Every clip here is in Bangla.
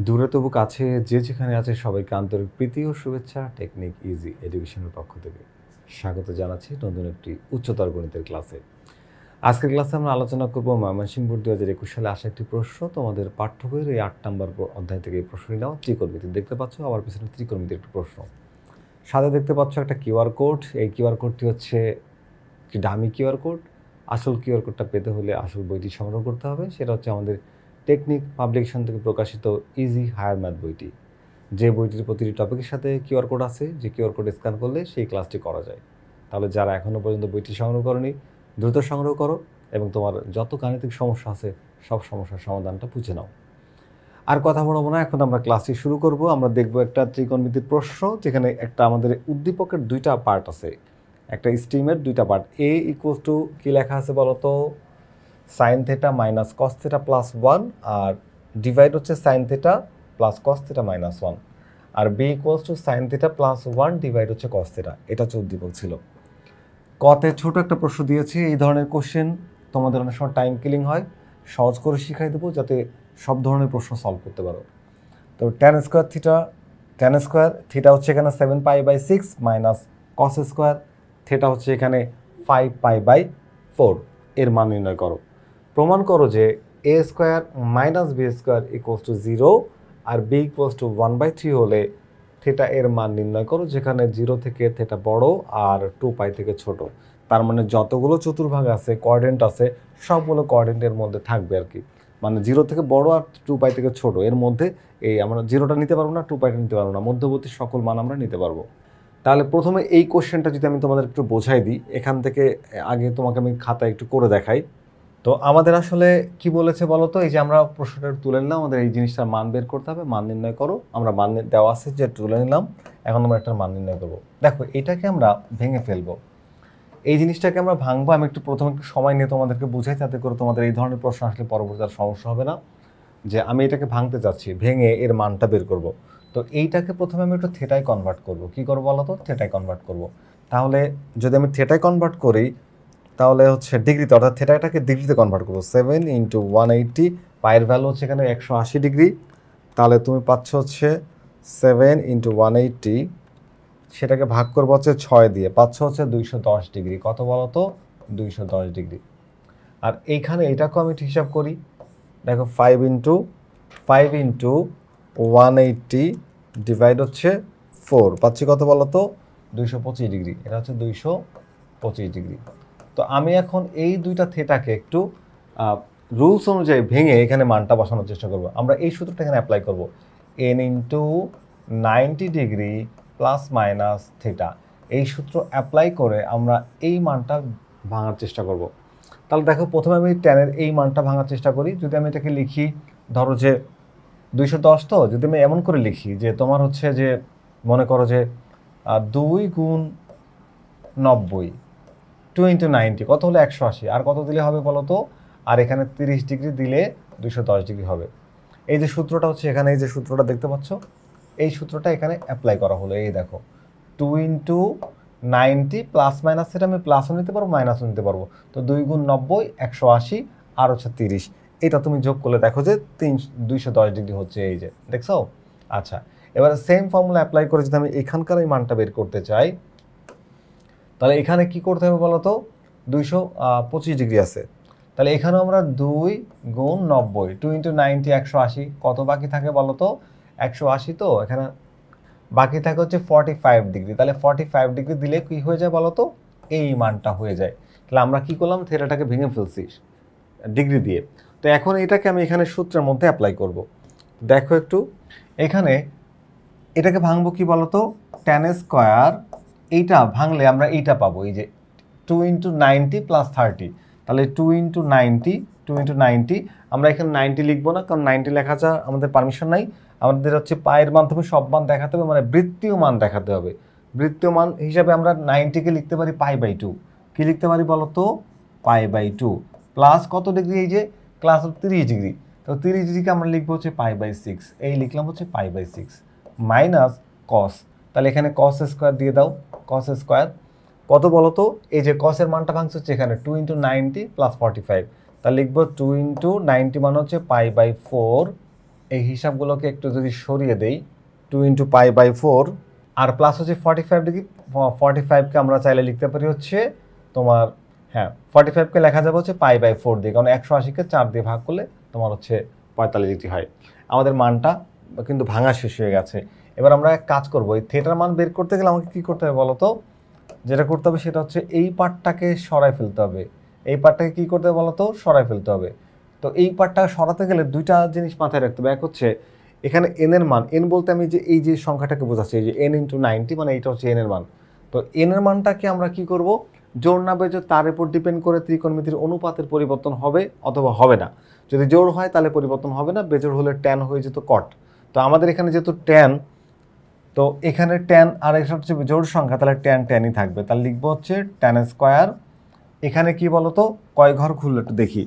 দূরে তবু কাছে যে যেখানে আছে সবাইকে আন্তরিক প্রীতি ও শুভেচ্ছা টেকনিক ইজি এডুকেশনের পক্ষ থেকে স্বাগত জানাচ্ছি নতুন একটি উচ্চতর গণিতের ক্লাসে। আজকের ক্লাসে আমরা আলোচনা করব ময়মনসিংহ বোর্ড 2021 সালে আসা একটি প্রশ্ন। তোমাদের পাঠ্য বইয়ের এই 8 নম্বর অধ্যায় থেকে এই প্রশ্নটি নাও। ত্রিকোণমিতি দেখতে পাচ্ছ, আবার পিছনে ত্রিকোণমিতির একটি প্রশ্ন। সাথে দেখতে পাচ্ছ একটা কিউআর কোড। এই কিউআর কোডটি হচ্ছে একটি ডামি কিউআর কোড। আসল কিউআর কোডটা পেতে হলে আসল বইটি সংগ্রহ করতে হবে। সেটা হচ্ছে আমাদের টেকনিক পাবলিকেশন থেকে প্রকাশিত ইজি হায়ার ম্যাথ বইটি, যে বইটির প্রতিটি টপিকের সাথে কিউআর কোড আছে, যে কিউআর কোড স্ক্যান করলে সেই ক্লাসটি করা যায়। তাহলে যারা এখনও পর্যন্ত বইটি সংগ্রহ করনি দ্রুত সংগ্রহ করো এবং তোমার যত গাণিতিক সমস্যা আছে সব সমস্যার সমাধানটা বুঝে নাও। আর কথা বলবো না, এখন আমরা ক্লাসটি শুরু করব। আমরা দেখব একটা ত্রিকোণমিতির প্রশ্ন, যেখানে একটা আমাদের উদ্দীপকের দুইটা পার্ট আছে, একটা স্ট্রিমের দুইটা পার্ট। এ ইকুয়াল টু কী লেখা আছে বলো তো, sine theta minus cos theta plus 1, আর ডিভাইড হচ্ছে sine theta plus cos theta minus 1, আর B equals to sine theta plus 1 divide হচ্ছে কস থেটা। এটা হচ্ছে উদ্দীপক ছিল। কতে ছোট একটা প্রশ্ন দিয়েছি। এই ধরনের কোশ্চেন তোমাদের অনেক সময় টাইম কিলিং হয়, সহজ করে শিখাই দেবো যাতে সব ধরনের প্রশ্ন সলভ করতে পারো। তো ট্যান স্কোয়ার থিটা হচ্ছে এখানে 7π/6 মাইনাস কস স্কোয়ার থিটা হচ্ছে এখানে 5π/4, এর মান নির্ণয় করো। প্রমাণ করো যে a square minus B square equals to 0 আর b ইকুয়ালস টু 1/3 হলে থিটা এর মান নির্ণয় করো, যেখানে 0 থেকে থিটা বড় আর 2π থেকে ছোট। তার মানে যতগুলো চতুর্ভাগ আছে, কোঅর্ডিনেট আছে, সবগুলো কোঅর্ডিনেটের মধ্যে থাকবে আর কি। মানে 0 থেকে বড় আর 2π থেকে ছোট, এর মধ্যে এই আমরা 0টা নিতে পারবো না, 2πটা নিতে পারবো না, মধ্যবর্তী সকল মান আমরা নিতে পারবো। তাহলে প্রথমে এই কোশ্চেনটা যদি আমি তোমাদের একটু বোঝাই দিই, এখান থেকে আগে তোমাকে আমি খাতায় একটু করে দেখাই। তো আমাদের আসলে কি বলেছে বলো তো, এই যে আমরা প্রশ্নটা তুলে নিলাম, আমাদের এই জিনিসটার মান বের করতে হবে, মান নির্ণয় করো। আমরা মান দেওয়া আছে যে তুলে নিলাম, এখন আমরা একটা মান নির্ণয় করবো। দেখো এটাকে আমরা ভেঙে ফেলবো, এই জিনিসটাকে আমরা ভাঙবো। আমি একটু প্রথমে একটু সময় নিয়ে তোমাদেরকে বুঝাই, যাতে করে তোমাদের এই ধরনের প্রশ্ন আসলে পরবর্তী আর সমস্যা হবে না। যে আমি এটাকে ভাঙতে চাচ্ছি, ভেঙে এর মানটা বের করব। তো এইটাকে প্রথমে আমি একটু থেটায় কনভার্ট করব। কি করবো বলো তো, থেটায় কনভার্ট করব। তাহলে যদি আমি থেটায় কনভার্ট করি তাহলে হচ্ছে ডিগ্রিতে, অর্থাৎ থেটাটাকে ডিগ্রিতে কনভার্ট করবো। 7 × 180, পায়ের ভ্যালু হচ্ছে এখানে 180 ডিগ্রি। তাহলে তুমি পাচ্ছ হচ্ছে 7 × 180, সেটাকে ভাগ করবো হচ্ছে 6 দিয়ে, পাচ্ছ হচ্ছে 210 ডিগ্রি। কত বলো তো, 210 ডিগ্রি। আর এইখানে এটাকেও আমি হিসাব করি। দেখো 5 × 180 ডিভাইড হচ্ছে 4, পাচ্ছি কত বলো তো, 225 ডিগ্রি। এটা হচ্ছে 225 ডিগ্রি। তো আমি এখন এই দুইটা থেটাকে একটু রুলস অনুযায়ী ভেঙে এখানে মানটা বসানোর চেষ্টা করব। আমরা এই সূত্রটা এখানে অ্যাপ্লাই করব, n × 90 degree plus minus theta. এই সূত্র অ্যাপ্লাই করে আমরা এই মানটা ভাঙার চেষ্টা করব। তাহলে দেখো প্রথমে আমি ট্যানের এই মানটা ভাঙার চেষ্টা করি। যদি আমি এটাকে লিখি, ধরো যে 210, তো যদি আমি এমন করে লিখি যে তোমার হচ্ছে যে মনে করো যে 2 × 90, 2 × 90 কত হলো 180, আর কত দিলে হবে বলো তো, আর এখানে 30 ডিগ্রি দিলে 210 ডিগ্রি হবে। এই যে সূত্রটা হচ্ছে এখানে, এই যে সূত্রটা দেখতে পাচ্ছ, এই সূত্রটা এখানে অ্যাপ্লাই করা হলো। এই দেখো 2 × 90 প্লাস মাইনাস, সেটা আমি প্লাসও নিতে পারবো মাইনাসও নিতে পারবো। তো 2 × 90 180, আর হচ্ছে 30, এটা তুমি যোগ করলে দেখো যে 210 ডিগ্রি হচ্ছে। এই যে দেখছো। আচ্ছা, এবারে সেম ফর্মুলা অ্যাপ্লাই করে যদি আমি এখানকার এই মানটা বের করতে চাই, তাহলে এখানে কি করতে হবে বলো তো, 225 ডিগ্রি আছে। তাহলে এখানেও আমরা 2 × 90, 2 × 90 180, কত বাকি থাকে বলো তো, 180। তো এখানে বাকি থাকে হচ্ছে 45 ডিগ্রি। তাহলে 45 ডিগ্রি দিলে কি হয়ে যায় বলো তো, এই মানটা হয়ে যায়। তাহলে আমরা কি করলাম, থেটাটাকে ভেঙে ফেলছি ডিগ্রি দিয়ে। তো এখন এটাকে আমি এখানে সূত্রের মধ্যে অ্যাপ্লাই করব। দেখো একটু এখানে এটাকে ভাঙবো কি বলো তো, ট্যান স্কোয়ার, এইটা ভাঙলে আমরা এইটা পাবো, এই যে 2 × 90 প্লাস 30। তাহলে 2 × 90 আমরা এখানে 90 লিখবো না, কারণ 90 লেখা যা আমাদের পারমিশন নাই। আমাদের হচ্ছে পায়ের মাধ্যমে সব মান দেখাতে হবে, মানে বৃত্তীয় মান দেখাতে হবে। বৃত্তীয় মান হিসাবে আমরা 90কে লিখতে পারি π/2। কি লিখতে পারি বলো তো, π/2 প্লাস কত ডিগ্রি, এই যে ক্লাস 30 ডিগ্রি। তো 30 ডিগ্রিকে আমরা লিখবো হচ্ছে π/6, এই লিখলাম হচ্ছে π/6 মাইনাস কস। তাহলে এখানে কস স্কোয়ার দিয়ে দাও, কস স্কোয়ার কত বলো তো, এই যে কসের মানটা ভাঙছে হচ্ছে এখানে 2 × 90 প্লাস 45। তাহলে লিখবো 2 × 90 মানে হচ্ছে π/4, এই হিসাবগুলোকে একটু যদি সরিয়ে দেই, 2 × π/4 আর প্লাস হচ্ছে 45 ডিগ্রি। 45কে আমরা চাইলে লিখতে পারি হচ্ছে তোমার, হ্যাঁ 45কে লেখা যাবে হচ্ছে π/4 দিয়ে, কারণ 180কে 4 দিয়ে ভাগ করলে তোমার হচ্ছে 45 ডিগ্রি হয়। আমাদের মানটা কিন্তু ভাঙা শেষ হয়ে গেছে। এবার আমরা এক কাজ করবো, এই থিটার মান বের করতে গেলে আমাকে কী করতে হবে বলো তো? যেটা করতে হবে সেটা হচ্ছে এই পার্টটাকে সরাই ফেলতে হবে। এই পার্টটাকে কী করতে হবে বলো তো? সরাই ফেলতে হবে। তো এই পার্টটা সরাতে গেলে দুইটা জিনিস মাথায় রাখতে হবে। এক হচ্ছে এখানে এন এর মান, এন বলতে আমি যে এই যে সংখ্যাটাকে বোঝাচ্ছি, এই যে n × 90, মানে এইটা হচ্ছে এন এর মান। তো এন এর মানটাকে আমরা কি করব? জোড় না বেজোড় তার উপর ডিপেন্ড করে ত্রিকোণমিতির অনুপাতের পরিবর্তন হবে অথবা হবে না। যদি জোড় হয় তাহলে পরিবর্তন হবে না, বেজোড় হলে ট্যান হয়ে যেত কট। তো আমাদের এখানে যেহেতু ট্যান, তো এখানে ট্যান আর এটা হচ্ছে জোড় সংখ্যা, তাহলে ট্যানই থাকবে। তাহলে লিখবো হচ্ছে ট্যান স্কোয়ার। এখানে কি বলতো, কয় ঘর খুললো একটু দেখি।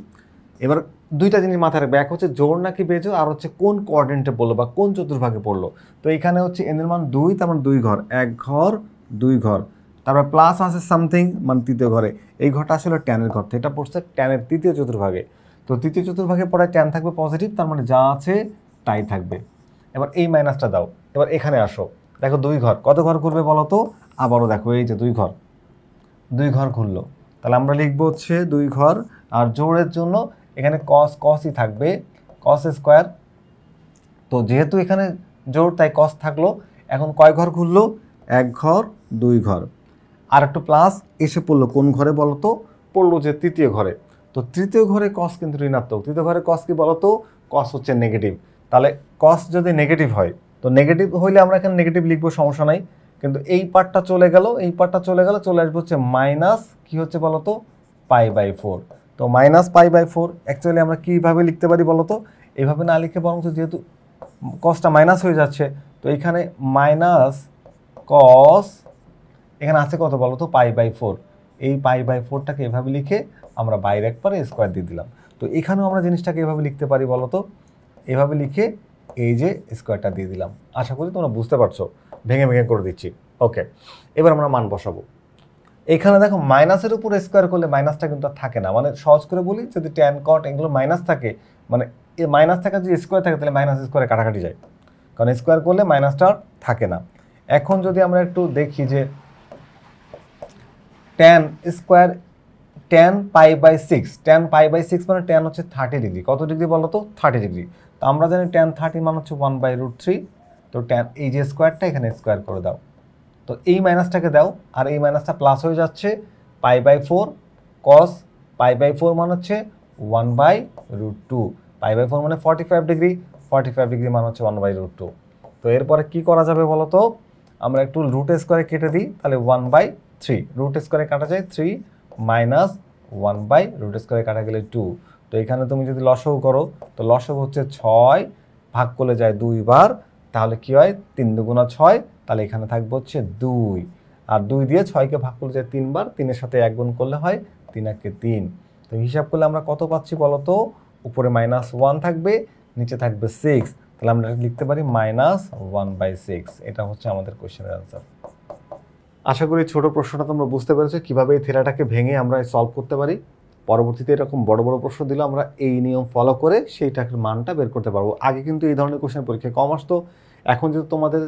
এবার দুইটা জিনিস মাথায় রাখবে, এক হচ্ছে জোড় নাকি বেজোড়, আর হচ্ছে কোন কোঅর্ডিনেটে পড়লো বা কোন চতুর্ভাগে পড়লো। তো এখানে হচ্ছে এন এর মান 2, তার মানে 2 ঘর, 1 ঘর 2 ঘর, তারপর প্লাস আছে সামথিং, মানে তৃতীয় ঘরে। এই ঘরটা আসলে ট্যানের ঘর, এটা পড়ছে ট্যানের তৃতীয় চতুর্ভাগে। তো তৃতীয় চতুর্ভাগে পড়ায় ট্যান থাকবে পজিটিভ, তার মানে যা আছে তাই থাকবে। এবার এই মাইনাসটা দাও। এবার এখানে আসো, দেখো 2 ঘর, কত ঘর করবে বলো তো? আবারও দেখো এই যে 2 ঘর, 2 ঘর খুললো। তাহলে আমরা লিখবো হচ্ছে 2 ঘর। আর জোড়ের জন্য এখানে কসই থাকবে, কস স্কোয়ার। তো যেহেতু এখানে জোড় তাই কস থাকলো। এখন কয় ঘর খুললো? 1 ঘর 2 ঘর, আর একটু প্লাস এসে পড়লো কোন ঘরে বলো তো? পড়লো যে তৃতীয় ঘরে। তো তৃতীয় ঘরে কস কিন্তু ঋণাত্মক। তৃতীয় ঘরে কস কি বলো তো? কস হচ্ছে নেগেটিভ। তাহলে কস যদি নেগেটিভ হয়, তো নেগেটিভ হইলে আমরা এখানে নেগেটিভ লিখবো, সমস্যা নাই। কিন্তু এই পার্টটা চলে গেল, এই পার্টটা চলে গেল, চলে আসবে হচ্ছে মাইনাস কি হচ্ছে বলো তো? π/4। তো মাইনাস π/4 অ্যাকচুয়ালি আমরা কীভাবে লিখতে পারি বলো তো? এইভাবে না লিখে বরং যেহেতু কসটা মাইনাস হয়ে যাচ্ছে, তো এখানে মাইনাস কস, এখানে আছে কত বলো তো? π/4। এই π/4টাকে এভাবে লিখে আমরা বাইরে একবারে স্কোয়ার দিয়ে দিলাম। তো এখানেও আমরা জিনিসটাকে এভাবে লিখতে পারি বলো তো? এভাবে লিখে এই যে স্কোয়ারটা দিয়ে দিলাম। আশা করি তোমরা বুঝতে পারছো, ভেঙে ভেঙে করে দিচ্ছি। ওকে, এবার আমরা মান বসাবো। এখানে দেখো মাইনাসের উপর স্কোয়ার করলে মাইনাসটা কিন্তু আর থাকে না। মানে সহজ করে বলি, যদি ট্যান কট এগুলো মাইনাস থাকে, মানে মাইনাস থাকা যদি স্কোয়ার থাকে, তাহলে মাইনাস স্কোয়ারে কাটাকাটি যায়, কারণ স্কোয়ার করলে মাইনাসটা থাকে না। এখন যদি আমরা একটু দেখি যে ট্যান স্কোয়ার, ট্যান π/6, ট্যান π/6 মানে ট্যান হচ্ছে 30 ডিগ্রি। কত ডিগ্রি বলো তো? 30 ডিগ্রি। তো আমরা জানি ট্যান 30 মান হচ্ছে 1/√3। তো ট্যান এই যে স্কোয়ারটা এখানে স্কোয়ার করে দাও। তো এই মাইনাসটাকে দাও, আর এই মাইনাসটা প্লাস হয়ে যাচ্ছে। π/4 কস, π/4 মান হচ্ছে 1/√2। π/4 মানে 45 ডিগ্রি, 45 ডিগ্রি মান হচ্ছে 1/√2। তো এরপরে কি করা যাবে বলো তো? আমরা একটু রুট স্কোয়ারে কেটে দিই, তাহলে 1/3। রুট স্কোয়ারে কাটা যায় 3, মাইনাস 1/√, স্কোয়ারে কাটা গেলে 2। তো এখানে তুমি যদি লসাগু করো, তো লসাগু হচ্ছে 6, ভাগ করলে যায় 2 বার, তাহলে কি হয়? 3 দুগুণা 6, তাহলে এখানে থাকবে হচ্ছে 2। আর 2 দিয়ে 6কে ভাগ করলে যায় 3 বার, 3-এর সাথে 1 গুণ করলে হয় 3 × 3। তো হিসাব করলে আমরা কত পাচ্ছি বলো তো? উপরে -1 থাকবে, নিচে থাকবে 6, তাহলে আমরা লিখতে পারি -1/6। এটা হচ্ছে আমাদের কোশ্চেনের অ্যান্সার। আশা করি ছোট প্রশ্নটা তোমরা বুঝতে পেরেছো কীভাবে এই থিটাটাকে ভেঙে আমরা সলভ করতে পারি। পরবর্তীতে এরকম বড় বড় প্রশ্ন দিলে আমরা এই নিয়ম ফলো করে সেইটার মানটা বের করতে পারবো। আগে কিন্তু এই ধরনের কোশ্চেন পরীক্ষায় কম আসতো। এখন যেহেতু তোমাদের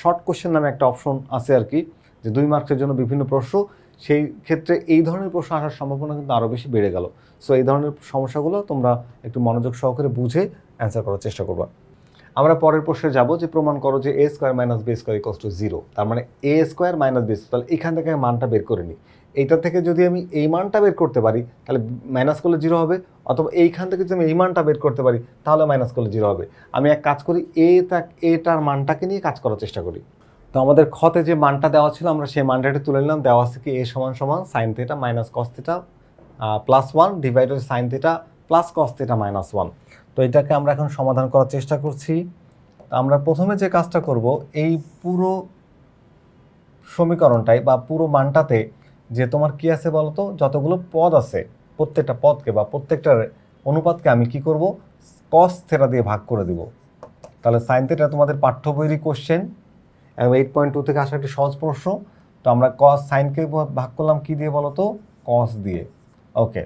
শর্ট কোশ্চেন নামে একটা অপশন আছে আর কি, যে 2 মার্কসের জন্য বিভিন্ন প্রশ্ন, সেই ক্ষেত্রে এই ধরনের প্রশ্ন আসার সম্ভাবনা কিন্তু আরও বেশি বেড়ে গেল। সো এই ধরনের সমস্যাগুলো তোমরা একটু মনোযোগ সহকারে বুঝে অ্যান্সার করার চেষ্টা করবা। আমরা পরের প্রশ্নে যাব, যে প্রমাণ করো যে a² - b² = 0। তার মানে a² - b², তাহলে এখান থেকে মানটা বের করে নিই। এইটা থেকে যদি আমি এই মানটা বের করতে পারি, তাহলে মাইনাস করলে 0 হবে, অথবা এইখান থেকে যদি আমি এই মানটা বের করতে পারি, তাহলে মাইনাস করলে 0 হবে। আমি এক কাজ করি, এটার মানটাকে নিয়ে কাজ করার চেষ্টা করি। তো আমাদের খতে যে মানটা দেওয়া ছিল, আমরা সেই মানটা তুলে নিলাম। দেওয়া আছে কি? a = sin θ - cos θ +1 divided sin θ + cos θ -1। তো এটাকে আমরা এখন সমাধান করার চেষ্টা করছি। আমরা প্রথমে যে কাজটা করব, এই পুরো সমীকরণটাই বা পুরো মানটাতে যে তোমার কি আছে বলতো? যতগুলো পদ আছে, প্রত্যেকটা পদকে বা প্রত্যেকটার অনুপাতকে আমি কি করব? cos θ দিয়ে ভাগ করে দিব। তাহলে sin θ তোমাদের পাঠ্য বইয়েরই কোশ্চেন, এবং 8.2 থেকে আসা একটি সহজ প্রশ্ন। তো আমরা cos সাইনকে ভাগ করলাম কি দিয়ে বলতো? cos দিয়ে। ওকে,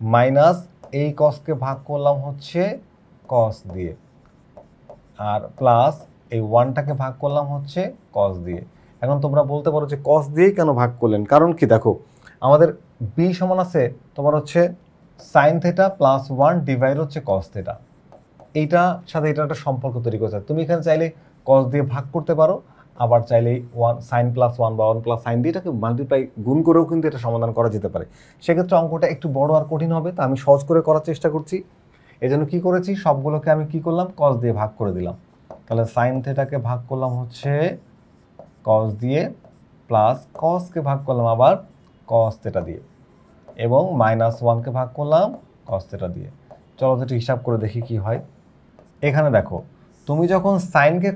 মাইনাস এই cosকে ভাগ করলাম হচ্ছে cos দিয়ে। আর প্লাস এই 1টাকে ভাগ করলাম হচ্ছে কস দিয়ে। এখন তোমরা বলতে পারো যে কস দিয়েই কেন ভাগ করলেন, কারণ কি দেখো আমাদের বি সমান আছে তোমার হচ্ছে সাইন থিটা প্লাস 1 ডিভাইড হচ্ছে কস থিটা। এইটার সাথে এটা একটা সম্পর্ক তৈরি করছে। তুমি এখানে চাইলে কস দিয়ে ভাগ করতে পারো, আবার চাইলে 1 সাইন প্লাস 1 বা 1 প্লাস সাইন দিয়ে এটাকে মাল্টিপ্লাই গুণ করেও কিন্তু এটা সমাধান করা যেতে পারে। সেক্ষেত্রে অঙ্কটা একটু বড় আর কঠিন হবে, তা আমি সহজ করে করার চেষ্টা করছি। এই জন্য কী করেছি, সবগুলোকে আমি কি করলাম, কস দিয়ে ভাগ করে দিলাম। তাহলে সাইন থিটাকে ভাগ করলাম হচ্ছে কস দিয়ে, প্লাস কসকে ভাগ করলাম আবার কস থিটা দিয়ে, এবং মাইনাস 1কে ভাগ করলাম কস থিটা দিয়ে। চলো তো একটু হিসাব করে দেখি কি হয়। এখানে দেখো তুমি যখন সাইনকে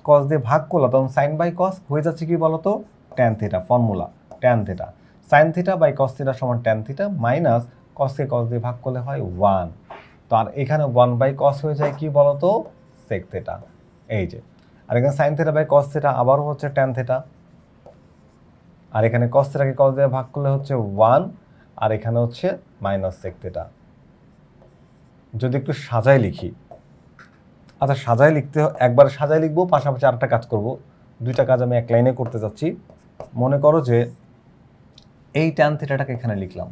কস দিয়ে ভাগ করলো তখন সাইন বাই কস হয়ে যাচ্ছে কি বলতো, tan theta. Formula tan theta, sine theta by cos theta সমান ট্যান থিটা, মাইনাস কসকে কস দিয়ে ভাগ করলে হয় 1। তো আর এখানে 1 বাই কস হয়ে যায় কি বলতো, সেক থিটা। এই যে, আর এখানে sine theta by cos theta আবারও হচ্ছে ট্যান থিটা, আর এখানে কস থিটাকে কস দিয়ে ভাগ করলে হচ্ছে 1, আর এখানে হচ্ছে মাইনাস সেক থিটা। যদি একটু সাজায় লিখি, আচ্ছা সাজায় লিখতে একবার সাজায় লিখবো, পাশাপাশি আরেকটা কাজ করব। দুইটা কাজ আমি এক লাইনে করতে যাচ্ছি। মনে করো যে এই ট্যান থিটাটাকে এখানে লিখলাম,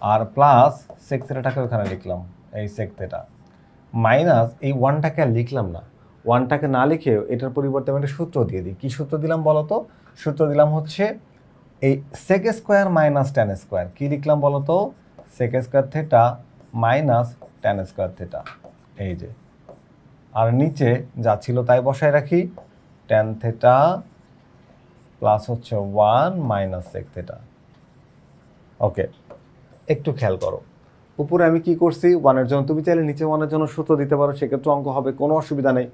আর প্লাস সেক থিটাটাকে ওখানে লিখলাম, এই সেক থিটা, মাইনাস এই 1টাকে আর লিখলাম না। 1টাকে না লিখে এটার পরিবর্তে আমি একটা সূত্র দিয়ে দিই। কী সূত্র দিলাম বলো তো? সূত্র দিলাম হচ্ছে এই sec square minus tan square. কী লিখলাম বলো তো? Sec square theta minus tan square theta. এই যে, আর নিচে যা ছিল তাই বসায় রাখি, ট্যান থিটা প্লাস হচ্ছে 1 মাইনাস সেক থিটা। ওকে, একটু খেয়াল করো, উপরে আমি কি করছি, 1-এর জন্য তুমি চাইলে নিচে 1-এর জন্য সূত্র দিতে পারো, সেক্ষেত্রে অঙ্ক হবে, কোনো অসুবিধা নেই।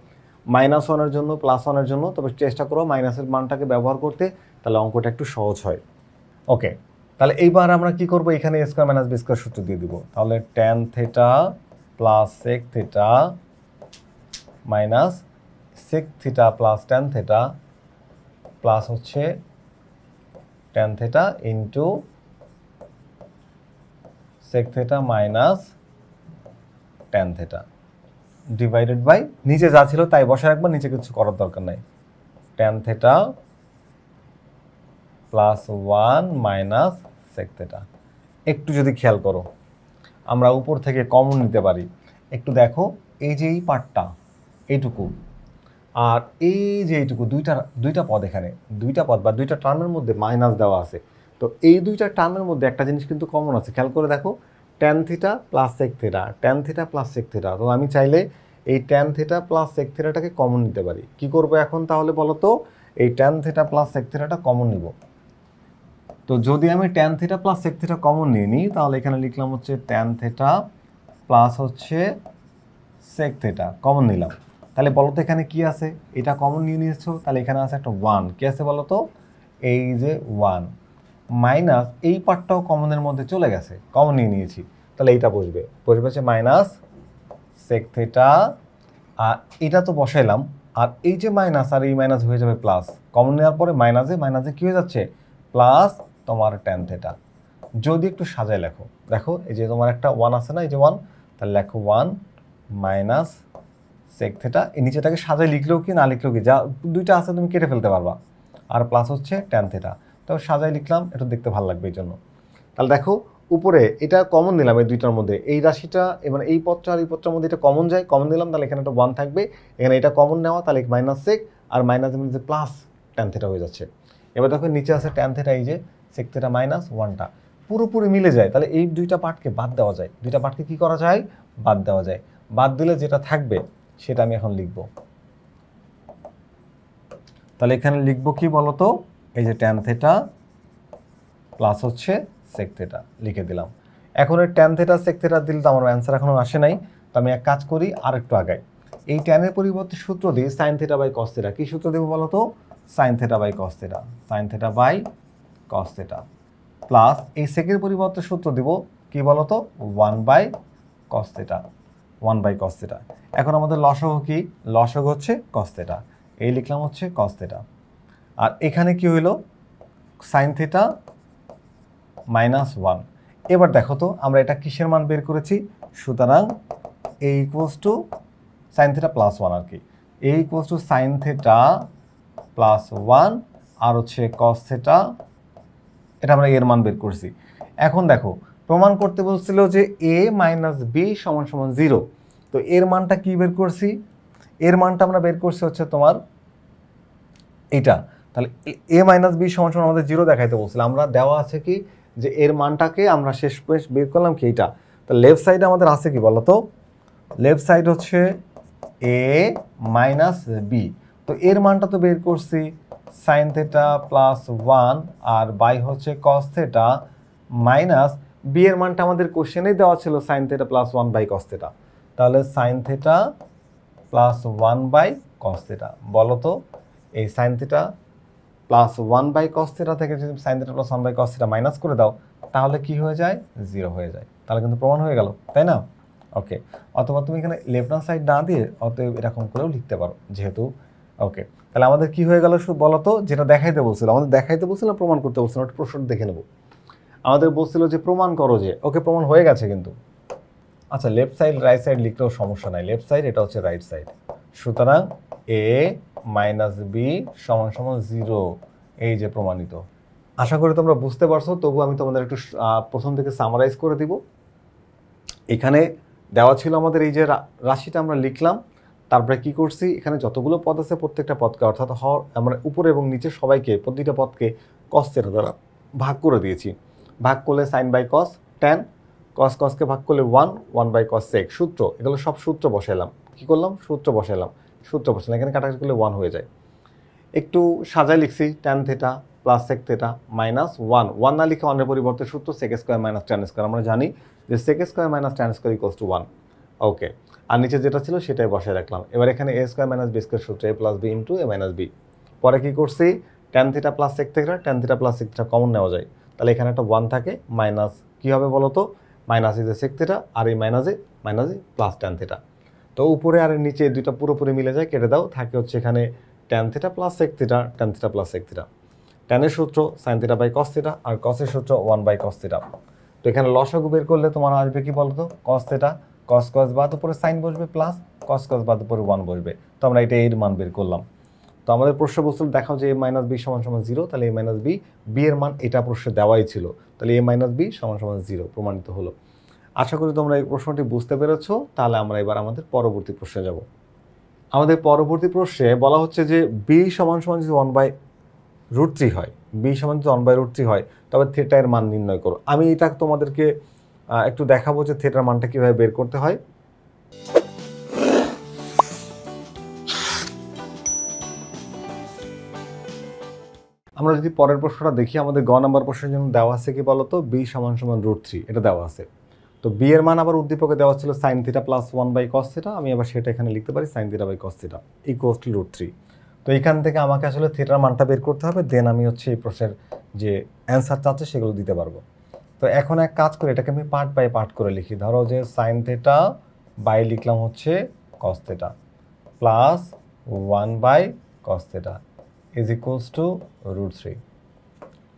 মাইনাস 1-এর জন্য, প্লাস 1-এর জন্য, তবে চেষ্টা করো মাইনাসের মানটাকে ব্যবহার করতে, তাহলে অঙ্কটা একটু সহজ হয়। ওকে, তাহলে এইবার আমরা কি করব, এখানে এ স্কোয়ার মাইনাস বি স্কোয়ার সূত্র দিয়ে দিব। তাহলে tan theta plus sec theta minus sec theta plus tan theta plus হচ্ছে tan theta into sec theta minus tan theta divided by, নিচে যা ছিল তাই বসায় রাখবো, নিচে কিছু করার দরকার নাই। Tan theta plus 1 minus sec theta. একটু যদি খেয়াল করো, আমরা উপর থেকে কমন নিতে পারি। একটু দেখো, এই যে এই পার্টটা এইটুকু, আর এই যে এইটুকু, দুইটা পদ, এখানে দুইটা পদ বা দুইটা টার্মের মধ্যে মাইনাস দেওয়া আছে। তো এই দুইটা টার্মের মধ্যে একটা জিনিস কিন্তু কমন আছে, খেয়াল করে দেখো, tan theta plus sec theta, tan theta plus sec theta. তো আমি চাইলে এই ট্যান থিটা প্লাস সেক থিটাটাকে কমন নিতে পারি। কি করব এখন তাহলে বলো তো? এই ট্যান থিটা প্লাস সেক থিটাটা কমন নিব। তো যদি আমি tan theta plus sec theta common নিয়ে নিই, তাহলে এখানে লিখলাম হচ্ছে ট্যান থিটা প্লাস হচ্ছে সেক থিটা, কমন নিলাম। তাহলে বলো তো এখানে কি আছে, এটা কমন নিয়ে নিয়েছো, তাহলে এখানে আছে একটা 1। কি আছে বলো তো? এই যে 1 মাইনাস এই পার্টটাও কমনের মধ্যে চলে গেছে, কমন নিয়ে নিয়েছি, তাহলে এইটা বসবে হচ্ছে মাইনাস সেক থিটা, আর এটা তো বসাইলাম, আর এই যে মাইনাস আর এই মাইনাস হয়ে যাবে প্লাস, কমন নেওয়ার পরে মাইনাসে কি হয়ে যাচ্ছে, প্লাস তোমার ট্যান থিটা। যদি একটু সাজায় লেখো, দেখো এই যে তোমার একটা 1 আছে না, এই যে 1, তাহলে লেখো 1 মাইনাস সেক থিটা। এই নিচেটাকে সাজায় লিখলেও কি না লিখলেও কি, যা দুইটা আছে তুমি কেটে ফেলতে পারবা, আর প্লাস হচ্ছে ট্যান থিটা। তো সাজায় লিখলাম, একটু দেখতে ভালো লাগবে এই জন্য। তাহলে দেখো উপরে এটা কমন নিলাম, এই দুইটার মধ্যে এই রাশিটা, মানে এই পদটা আর এই পদটার মধ্যে এটা কমন যায়, কমন দিলাম, তাহলে এখানে একটা 1 থাকবে, এখানে এটা কমন নেওয়া, তাহলে মাইনাস সেক, আর মাইনাসের মধ্যে প্লাস ট্যান থিটা হয়ে যাচ্ছে। এবার দেখো নিচে আছে ট্যান থিটা, এই যে সেক থিটা মাইনাস 1টা পুরোপুরি মিলে যায়, তাহলে এই দুইটা পার্টকে বাদ দেওয়া যায়। দুইটা পার্টকে কি করা যায়, বাদ দেওয়া যায়। বাদ দিলে যেটা থাকবে সেটা আমি এখন লিখব। তাহলে এখানে লিখব কি বলতো, এই যে ট্যান থিটা প্লাস হচ্ছে সেক থিটা লিখে দিলাম। এখন এই ট্যান থিটা সেক থিটা দিলে তো আমার অ্যান্সার এখনো আসে নাই, তো আমি এক কাজ করি, আর একটু আগাই। এই ট্যানের পরিবর্তে সূত্র দিই sine theta by cos theta. কি সূত্র দেবো বলো তো? Sine theta by cos theta, sine theta by cos theta, plus এই সেকের পরিবর্তে সূত্র দিব কি বলো তো, 1 by cos theta, 1 by cos theta. এখন আমাদের লসাগু কি, লসাগু হচ্ছে কস থিটা, এই লিখলাম হচ্ছে কস থিটা। আর এখানে কি হইল, সাইন থিটা মাইনাস 1। এবার দেখো তো আমরা এটা কিসের মান বের করেছি, সুতরাং a equals to sine theta plus 1 আর কি, a equals to sine theta plus 1 আর হচ্ছে কস থিটা, এটা আমরা এর মান বের করছি। এখন দেখো প্রমাণ করতে বলছিল যে a মাইনাস বি সমান সমান 0, তো এর মানটা কি বের করছি, এর মানটা আমরা বের করছি হচ্ছে তোমার এটা, তাহলে a মাইনাস বি সমান সমান আমাদের 0 দেখাইতে বলছিল, আমরা দেওয়া আছে কি যে এর মানটাকে আমরা শেষ বের করলাম কি এইটা, তো লেফট সাইডে আমাদের আছে কি বলো তো, লেফট সাইড হচ্ছে a মাইনাস বি, তো এর মানটা তো বের করছি সাইন থিটা প্লাস 1 আর বাই হচ্ছে কস থিটা মাইনাস বি এর মানটা আমাদের কোশ্চেনেই দেওয়া ছিল sine theta plus 1 by cos theta, তাহলে sine theta plus 1 by cos theta, বলো তো এই sine theta plus 1 by cos theta থেকে যদি sine theta plus 1 by cos theta minus করে দাও তাহলে কি হয়ে যায়, 0 হয়ে যায়, তাহলে কিন্তু প্রমাণ হয়ে গেল, তাই না? ওকে, অথবা তুমি এখানে লেফট হ্যান্ড সাইড না দিয়ে অতএব এরকম করেও লিখতে পারো যেহেতু। ওকে, তাহলে আমাদের কি হয়ে গেল শুধু বলো তো, যেটা দেখাইতে বলছিল, আমাদের দেখাইতে বলছিল প্রমাণ করতে বলছিল, একটা প্রশ্ন দেখে নেব। আমাদের বলছিল যে প্রমাণ করো যে, ওকে প্রমাণ হয়ে গেছে কিন্তু। আচ্ছা লেফট সাইড রাইট সাইড লিখলেও সমস্যা নাই, লেফট সাইড এটা হচ্ছে রাইট সাইড, সুতরাং a মাইনাস বি সমান সমান 0, এই যে প্রমাণিত। আশা করি তোমরা বুঝতে পারছো, তবু আমি তোমাদের একটু প্রথম থেকে সামারাইজ করে দিব। এখানে দেওয়া ছিল আমাদের এই যে রাশিটা আমরা লিখলাম, তারপরে কি করছি, এখানে যতগুলো পদ আছে প্রত্যেকটা পদকে অর্থাৎ আমরা উপরে এবং নিচে সবাইকে প্রতিটা পদকে কস থিটা দ্বারা ভাগ করে দিয়েছি, ভাগ করলে সাইন বাই কস ট্যান, কস কসকে ভাগ করলে 1 বাই কস সেক, সূত্র এগুলো সব সূত্র বসাইলাম, কি করলাম সূত্র বসাইলাম, এখানে কাটাকাটি করলে 1 হয়ে যায়। একটু সাজায় লিখছি tan theta plus sec theta minus 1 না লিখে 1 পরিবর্তে সূত্র sec square minus tan square, আমরা জানি যে sec square minus tan square equals to 1। Okay, আর নিচে যেটা ছিল সেটাই বসায় রাখলাম। এবার এখানে এ স্কোয়ার মাইনাস বি স্কোয়ার সূত্র, A plus B into A minus B. পরে কি করছি, tan theta plus sec theta, tan theta plus sec theta common নেওয়া যায়, তাহলে এখানে একটা 1 থাকে, মাইনাস কি হবে বলো তো, মাইনাস এই যে সেক থিটা আর এই মাইনাসে প্লাস ট্যান থিটা, তো উপরে আর নিচে দুইটা পুরোপুরি মিলে যায়, কেটে দাও, থাকে হচ্ছে এখানে tan theta plus sec theta, tan theta plus sec theta, ট্যানের সূত্র sine theta by cos theta আর কসের সূত্র 1 বাই কস থিটা। তো এখানে লসাগু বের করলে তোমার আসবে কি বলতো, কস থিটা, কস কস বাদ উপরে সাইন বসবে প্লাস কস কস বাদ উপরে 1 বসবে, তো আমরা এটা এর মান বের করলাম। তো আমাদের প্রশ্নবস্তু দেখাও যে a মাইনাস বি সমান সমান 0, তাহলে a মাইনাস বি, বি এর মান এটা প্রশ্নে দেওয়াই ছিল, তাহলে a মাইনাস বি সমান সমান 0 প্রমাণিত হলো। আশা করি তোমরা এই প্রশ্নটি বুঝতে পেরেছো। তাহলে আমরা এবার আমাদের পরবর্তী প্রশ্নে যাব। আমাদের পরবর্তী প্রশ্নে বলা হচ্ছে যে বি সমান সমান যদি 1/√3 হয়, বি সমান যদি 1/√3 হয় তবে থিটা এর মান নির্ণয় করো। আমি এটা তোমাদেরকে একটু দেখাবো যে থিটার মানটা কীভাবে বের করতে হয়। আমরা যদি পরের প্রশ্নটা দেখি, আমাদের গ নাম্বার প্রশ্নের জন্য দেওয়া আছে কি বলতো, বি সমান সমান √3 এটা দেওয়া আছে। তো বি এর মান আবার উদ্দীপকে দেওয়া ছিল sine theta plus 1 by cos theta, আমি আবার সেটা এখানে লিখতে পারি sine theta by cos theta equals to √3। তো এখান থেকে আমাকে আসলে থিটার মানটা বের করতে হবে, দেন আমি হচ্ছে এই প্রশ্নের যে অ্যান্সারটা আছে সেগুলো দিতে পারবো। তো এখন এক কাজ করে এটাকে আমি পার্ট বাই পার্ট করে লিখি। ধরো যে সাইন থিটা বাই লিখলাম হচ্ছে cos theta plus 1 by cos theta is equals to √3।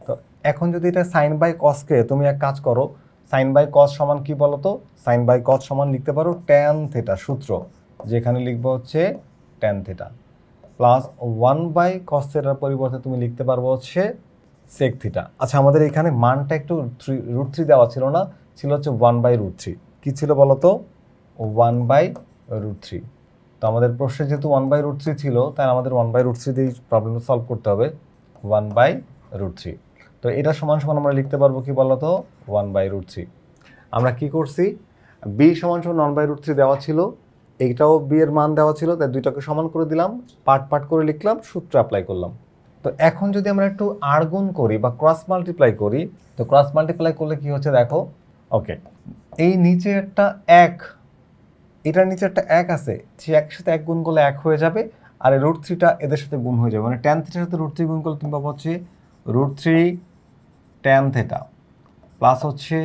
তো এখন যদি এটা সাইন বাই কসকে তুমি এক কাজ করো, সাইন বাই কস সমান কি বলো তো, সাইন বাই কস সমান লিখতে পারো ট্যান থিটা, সূত্র যেখানে লিখবো হচ্ছে tan theta plus 1 by cos থিটার পরিবর্তে তুমি লিখতে পারবো হচ্ছে সেক থিটা। আচ্ছা আমাদের এখানে মানটা একটু √3 দেওয়া ছিল না, ছিল হচ্ছে 1/√3। কি ছিল বলো তো, 1/√3। তো আমাদের প্রশ্নে যেহেতু 1/√3 ছিল, তাই আমাদের 1/√3 দিয়ে প্রবলেমটা সলভ করতে হবে, 1/√3। তো এটা সমান সমান আমরা লিখতে পারবো কি বলো তো, 1/√3। আমরা কি করছি, বি সমান সমান 1/√3 দেওয়া ছিল, এইটাও বি এর মান দেওয়া ছিল, তাই দুইটাকে সমান করে দিলাম, পার্ট পার্ট করে লিখলাম, সূত্র অ্যাপ্লাই করলাম। তো এখন যদি আমরা একটু আর গুণ করি বা ক্রস মাল্টিপ্লাই করি, তো ক্রস মাল্টিপ্লাই করলে কি হচ্ছে দেখো, ওকে এই নিচে একটা 1, এটার নিচে একটা 1 আছে, সে একের সাথে 1 গুণ করলে 1 হয়ে যাবে, আর এই √3টা এদের সাথে গুণ হয়ে যাবে, মানে ট্যান থিটার সাথে √3 গুণ করলে তুমি পাবো হচ্ছে √3 ট্যান থিটা প্লাস হচ্ছে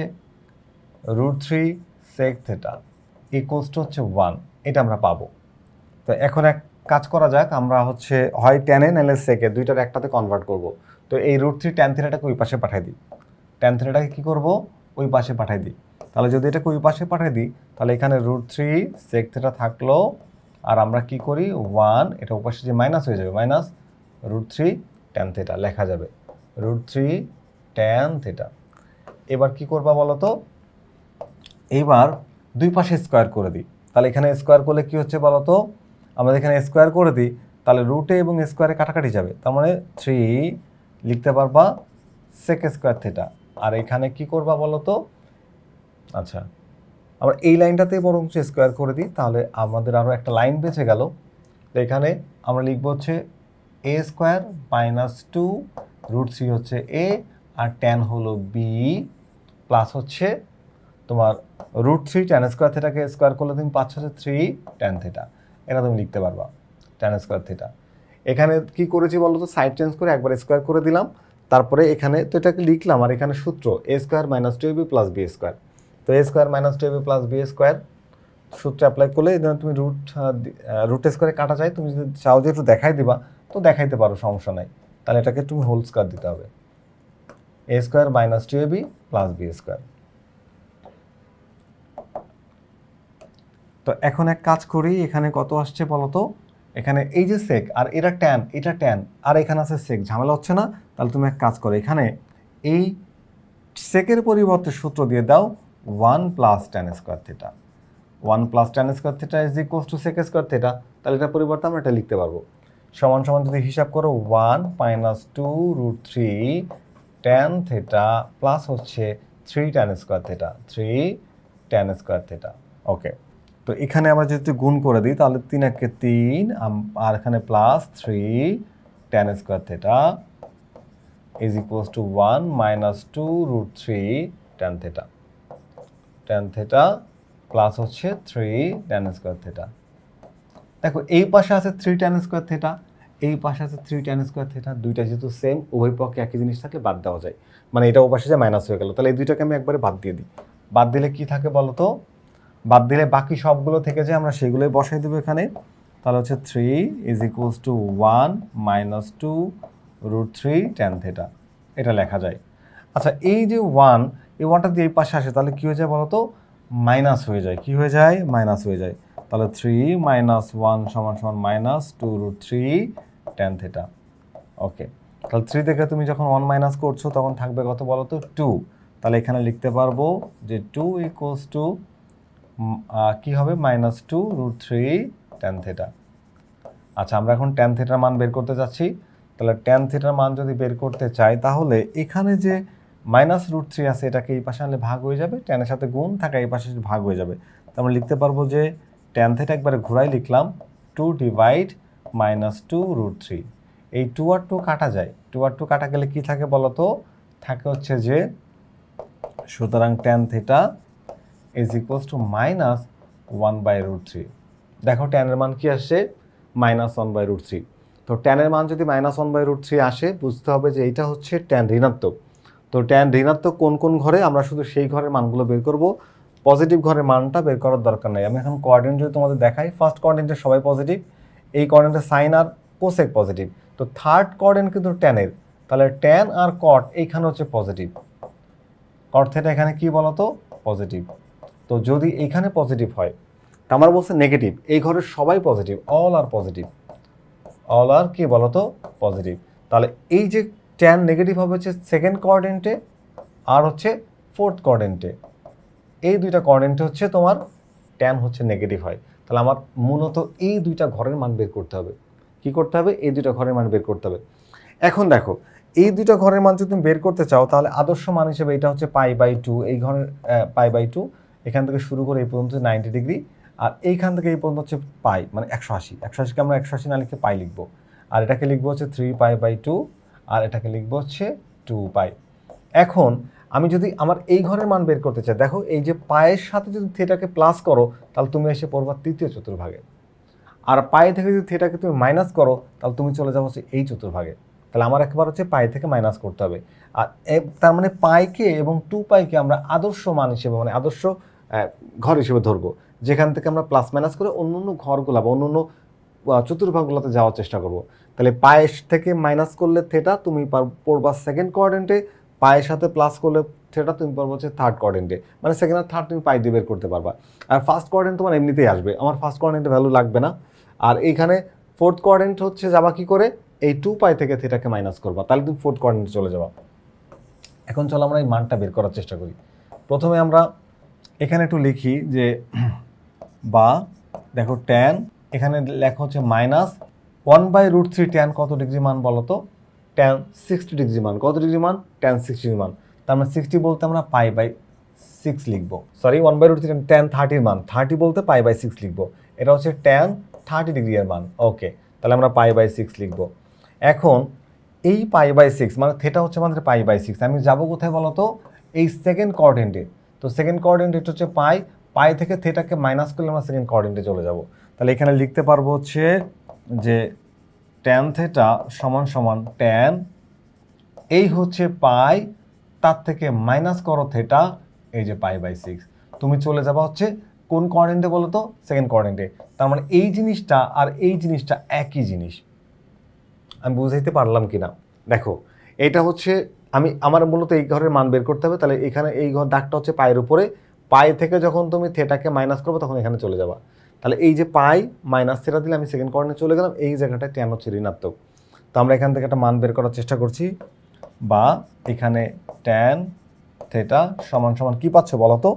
√3 সেক থিটা ইকুয়ালস টু হচ্ছে 1, এটা আমরা পাবো। তো এখন এক কাজ করা যাক, আমরা হচ্ছে হয় ট্যানে নাহলে সেকে, দুইটার একটাতে কনভার্ট করব। তো এই √3 ট্যান থিটাটাকে ওই পাশে পাঠিয়ে দিই, ট্যান থিটাটাকে কী করবো, ওই পাশে পাঠিয়ে দিই। তাহলে যদি এটাকে ওই পাশে পাঠিয়ে দিই, তাহলে এখানে √3 সেক থিটা থাকলো আর আমরা কি করি 1, এটা ওপাশে যে মাইনাস হয়ে যাবে, মাইনাস √3 tan থিটা লেখা যাবে, √3 tan থিটা। এবার কি করবা বলো তো, এইবার দুই পাশে স্কোয়ার করে দিই। তাহলে এখানে স্কোয়ার করলে কি হচ্ছে বলো তো, আমরা এখানে স্কোয়ার করে দিই তাহলে রুটে এবং স্কোয়ারে কাটাকাটি যাবে, তার মানে 3 লিখতে পারবা sec স্কোয়ার থিটা। আর এখানে কি করবা বলো তো, আচ্ছা আমরা এই লাইনটাতে বরং স্কোয়ার করে দিই, তাহলে আমাদের আরও একটা লাইন বেঁচে গেল। তো এখানে আমরা লিখবো হচ্ছে a স্কোয়ার মাইনাস 2 √3 হচ্ছে a, আর tan হলো b, প্লাস হচ্ছে তোমার √3 tan স্কোয়ার থিটাকে স্কোয়ার করলে তুমি পাচ্ছ হচ্ছে 3 tan থিটা। এটা তুমি লিখতে পারবা tan স্কোয়ার থিটা। এখানে কি করেছি বলো তো, সাইড চেঞ্জ করে একবার স্কোয়ার করে দিলাম, তারপরে এখানে তো এটাকে লিখলাম, আর এখানে সূত্র a square minus 2ab plus b square. তো a square minus 2ab plus b square সূত্র অ্যাপ্লাই করলে তুমি রুট স্কোয়ারে কাটা যায়, তুমি যদি চাও যে একটু দেখাই দিবা তো দেখাইতে পারো, সমস্যা নাই। তাহলে এটাকে তুমি হোল স্কোয়ার দিতে হবে, a square minus 2ab plus b square. তো এখন এক কাজ করি, এখানে কত আসছে বলো তো, এখানে এই যে সেক আর এটা ট্যান, এটা ট্যান, আর এখানে আছে সেক, ঝামেলা হচ্ছে না। তাহলে তুমি এক কাজ করো, এখানে এই সেকের পরিবর্তে সূত্র দিয়ে দাও 1 plus tan square theta. 1 plus tan square theta is equals two sec square theta. তাহলে এটার পরিবর্তে আমরা এটা লিখতে পারবো, সমান সমান যদি হিসাব করো 1 মাইনাস 2 √3 tan থিটা প্লাস হচ্ছে 3 tan square theta, 3 tan square theta. Okay, তো এখানে আমরা যদি গুণ করে দিই তাহলে 3 একে 3, আর এখানে plus 3 tan square theta is equals to 1 minus 2 √3 tan theta, tan theta plus হচ্ছে 3 tan স্কোয়ার থিটা। দেখো এই পাশে আছে 3 tan স্কোয়ার থিটা, এই পাশে আছে 3 tan স্কোয়ার থিটা, দুইটা যেহেতু সেম, উভয় পক্ষে একই জিনিস থাকলে বাদ দেওয়া যায়, মানে এটা ও পাশে যে মাইনাস হয়ে গেল, তাহলে এই দুইটাকে আমি একবারে বাদ দিয়ে দিই। বাদ দিলে কি থাকে বলো তো, বাদ দিলে বাকি সবগুলো থেকে যে আমরা সেগুলোই বসাই দেবো এখানে। তাহলে হচ্ছে 3 is equals to 1 minus 2 √3 tan theta, এটা লেখা যায়। আচ্ছা এই যে 1, এই 1টা দিয়ে এই পাশে আসে, তাহলে কী হয়ে যায় বলো তো, মাইনাস হয়ে যায়। কি হয়ে যায়? মাইনাস হয়ে যায়। তাহলে 3 মাইনাস 1 সমান সমান মাইনাস 2 √3 tan থিটা। ওকে, তাহলে 3 থেকে তুমি যখন 1 মাইনাস করছো তখন থাকবে কত বলো তো, 2। তাহলে এখানে লিখতে পারবো যে 2 ইকুয়ালস টু কী হবে, মাইনাস 2 √3 tan থিটা। আচ্ছা আমরা এখন tan থিটার মান বের করতে যাচ্ছি। তাহলে tan থিটার মান যদি বের করতে চাই তাহলে এখানে যে মাইনাস √3 আছে এটাকে এই পাশে আনলে ভাগ হয়ে যাবে, ট্যানের সাথে গুণ থাকা এই পাশে ভাগ হয়ে যাবে। তো আমরা লিখতে পারবো যে tan থিটা একবারে ঘুরাই লিখলাম 2 ডিভাইড মাইনাস 2 √3। এই 2 আর 2 কাটা যায়, 2 আর 2 কাটা গেলে কি থাকে বলো তো, থাকে হচ্ছে যে সুতরাং tan theta is equals two minus 1/√3। দেখো ট্যানের মান কি আসছে, মাইনাস 1/√3। তো ট্যানের মান যদি মাইনাস 1/√3 আসে বুঝতে হবে যে এইটা হচ্ছে ট্যান ঋণাত্মক। তো ট্যান ঋণাত্মক কোন কোন ঘরে, আমরা শুধু সেই ঘরের মানগুলো বের করব, পজিটিভ ঘরের মানটা বের করার দরকার নাই। আমি এখন কোঅর্ডিনেট যদি তোমাদের দেখাই, ফার্স্ট কোঅর্ডিনেটে সবাই পজিটিভ, এই কোঅর্ডিনেটে সাইন আর কোসেক পজিটিভ। তো থার্ড কোঅর্ডিনেট কিন্তু ট্যানের, তাহলে ট্যান আর কট এইখানে হচ্ছে পজিটিভ, কট থিটা এখানে কি বলতো পজিটিভ। তো যদি এইখানে পজিটিভ হয়, তা আমার বলছে নেগেটিভ, এই ঘরের সবাই পজিটিভ, অল আর পজিটিভ, অল আর কি বলতো পজিটিভ। তাহলে এই যে ট্যান নেগেটিভ হবে হচ্ছে সেকেন্ড কোঅর্ডিনেটে আর হচ্ছে ফোর্থ কোঅর্ডিনেটে, এই দুইটা কোঅর্ডিনেটে হচ্ছে তোমার ট্যান হচ্ছে নেগেটিভ হয়। তাহলে আমার মূলত এই দুইটা ঘরের মান বের করতে হবে। কি করতে হবে? এই দুইটা ঘরের মান বের করতে হবে। এখন দেখো এই দুইটা ঘরের মান যদি তুমি বের করতে চাও তাহলে আদর্শ মান হিসেবে এটা হচ্ছে π/2, এই ঘরের π/2, এখান থেকে শুরু করে এই পর্যন্ত 90 ডিগ্রি, আর এইখান থেকে এই পর্যন্ত হচ্ছে পাই, মানে 180। 180কে আমরা 180 না লিখে পাই লিখবো, আর এটাকে লিখবো হচ্ছে 3π/2, আর এটাকে লিখবো হচ্ছে 2π। এখন আমি যদি আমার এই ঘরের মান বের করতে চাই, দেখো এই যে পায়ের সাথে যদি থিটাকে প্লাস করো তাহলে তুমি এসে পড়বা তৃতীয় চতুর্ভাগে, আর পায়ে থেকে যদি থিটাকে তুমি মাইনাস করো তাহলে তুমি চলে যাবো হচ্ছে এই চতুর্ভাগে। তাহলে আমার একবার হচ্ছে পাই থেকে মাইনাস করতে হবে। আর তার মানে পাইকে এবং 2πকে আমরা আদর্শ মান হিসেবে, মানে আদর্শ ঘর হিসেবে ধরবো, যেখান থেকে আমরা প্লাস মাইনাস করে অন্য অন্য ঘরগুলো বা অন্য অন্য চতুর্ভাগগুলোতে যাওয়ার চেষ্টা করব। তাহলে পায়ের থেকে মাইনাস করলে থিটা তুমি পড়বা সেকেন্ড কোঅর্ডিনেটে, পায়ের সাথে প্লাস করলে থিটা তুমি পারবো হচ্ছে থার্ড কোঅর্ডিনেটে, মানে সেকেন্ড আর থার্ড তুমি পাই দিয়ে বের করতে পারবা। আর ফার্স্ট কোঅর্ডিনেট তোমার এমনিতেই আসবে, আমার ফার্স্ট কোঅর্ডিনেটে ভ্যালু লাগবে না, আর এইখানে ফোর্থ কোয়াড্রেন্ট হচ্ছে যাবা কি করে, এই 2 পাই থেকে থিটাকে মাইনাস করবা, তাহলে তুমি ফোর্থ কোয়াড্রেন্টে চলে যাবা। এখন চলো আমরা এই মানটা বের করার চেষ্টা করি। প্রথমে আমরা এখানে একটু লিখি যে বা দেখো ট্যান, এখানে লেখা হচ্ছে -1/√3 ট্যান কত ডিগ্রি মান বলো তো, ট্যান 60 ডিগ্রি মান। কত ডিগ্রি মান? ট্যান 60 ডিগ্রি মান। তার মানে 60 বলতে আমরা π/6 লিখবো, সরি 1/√3 ট্যান 30 মান, 30 বলতে π/6 লিখবো। এটা হচ্ছে ট্যান 30 ডিগ্রি এর মান। ওকে, তাহলে আমরা π/6 লিখবো। এখন এই π/6 মানে থেটা হচ্ছে আমাদের π/6, আমি যাবো কোথায় বলো তো, এই সেকেন্ড কোঅর্ডিনেটে। তো সেকেন্ড কোঅর্ডিনেট হচ্ছে পাই থেকে থেটাকে মাইনাস করলে আমরা সেকেন্ড কোঅর্ডিনেটে চলে যাব। তাহলে এখানে লিখতে পারবো হচ্ছে যে ট্যান থেটা সমান সমান ট্যান, এই হচ্ছে পাই, তার থেকে মাইনাস করো থেটা, এই যে π/6। তুমি চলে যাবা হচ্ছে কোন কোঅর্ডিনেটে বলো তো, সেকেন্ড কোঅর্ডিনেটে। তার মানে এই জিনিসটা আর এই জিনিসটা একই জিনিস। আমি বুঝাইতে পারলাম কিনা দেখো, এটা হচ্ছে আমার মূলত এই ঘরের মান বের করতে হবে। তাহলে এখানে এই ঘর দাগটা হচ্ছে পায়ের উপরে, পাই থেকে যখন তুমি থেটাকে মাইনাস করবে তখন এখানে চলে যাবা। তাহলে এই যে পাই মাইনাস থেটা দিলে আমি সেকেন্ড কোঅর্ডিনেটে চলে গেলাম, এই জায়গাটায় ট্যান হচ্ছে ঋণাত্মক। তো আমরা এখান থেকে একটা মান বের করার চেষ্টা করছি, বা এখানে ট্যান থেটা সমান সমান কি পাচ্ছ বলো তো,